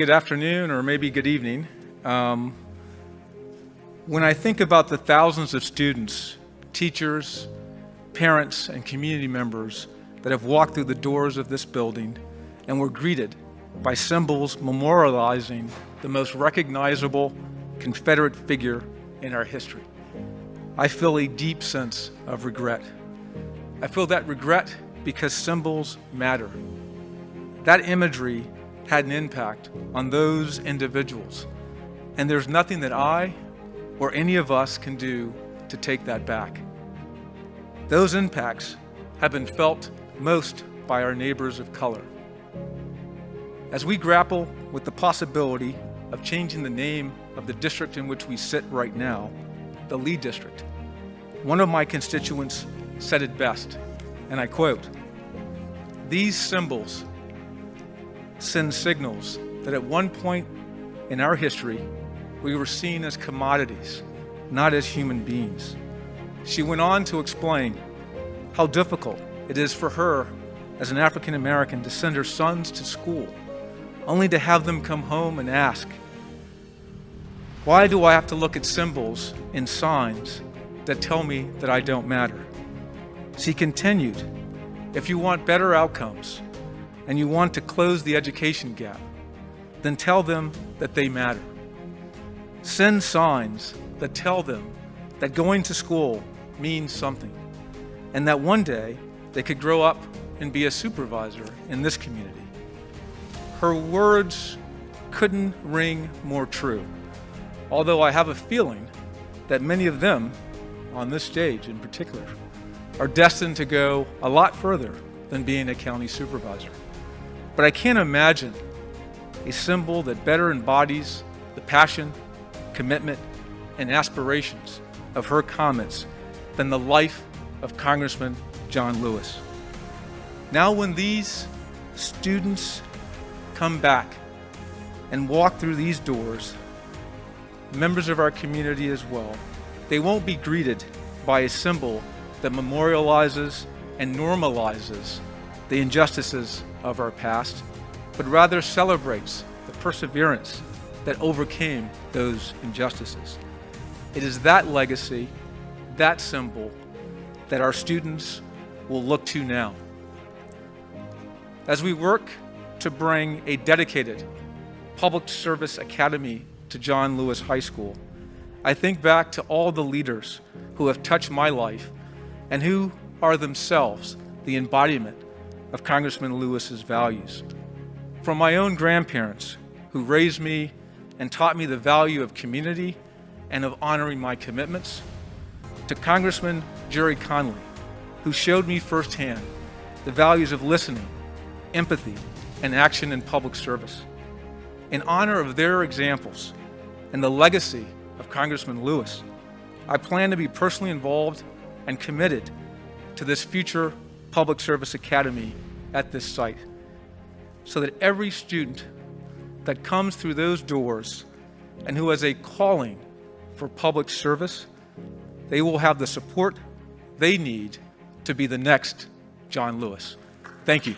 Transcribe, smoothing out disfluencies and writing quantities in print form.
Good afternoon, or maybe good evening. When I think about the thousands of students, teachers, parents, and community members that have walked through the doors of this building and were greeted by symbols memorializing the most recognizable Confederate figure in our history, I feel a deep sense of regret. I feel that regret because symbols matter. That imagery had an impact on those individuals, and there's nothing that I or any of us can do to take that back. Those impacts have been felt most by our neighbors of color. As we grapple with the possibility of changing the name of the district in which we sit right now, the Lee District, one of my constituents said it best, and I quote, "These symbols send signals that at one point in our history, we were seen as commodities, not as human beings." She went on to explain how difficult it is for her as an African American to send her sons to school, only to have them come home and ask, "Why do I have to look at symbols and signs that tell me that I don't matter?" She continued, "If you want better outcomes, and you want to close the education gap, then tell them that they matter. Send signs that tell them that going to school means something, and that one day they could grow up and be a supervisor in this community." Her words couldn't ring more true, although I have a feeling that many of them, on this stage in particular, are destined to go a lot further than being a county supervisor. But I can't imagine a symbol that better embodies the passion, commitment, and aspirations of her comments than the life of Congressman John Lewis. Now when these students come back and walk through these doors, members of our community as well, they won't be greeted by a symbol that memorializes and normalizes the injustices of our past, but rather celebrates the perseverance that overcame those injustices. It is that legacy, that symbol, that our students will look to now. As we work to bring a dedicated public service academy to John Lewis High School, I think back to all the leaders who have touched my life and who are themselves the embodiment of Congressman Lewis's values. From my own grandparents, who raised me and taught me the value of community and of honoring my commitments, to Congressman Jerry Conley, who showed me firsthand the values of listening, empathy, and action in public service. In honor of their examples and the legacy of Congressman Lewis, I plan to be personally involved and committed to this future Public Service Academy at this site, so that every student that comes through those doors and who has a calling for public service, they will have the support they need to be the next John Lewis. Thank you.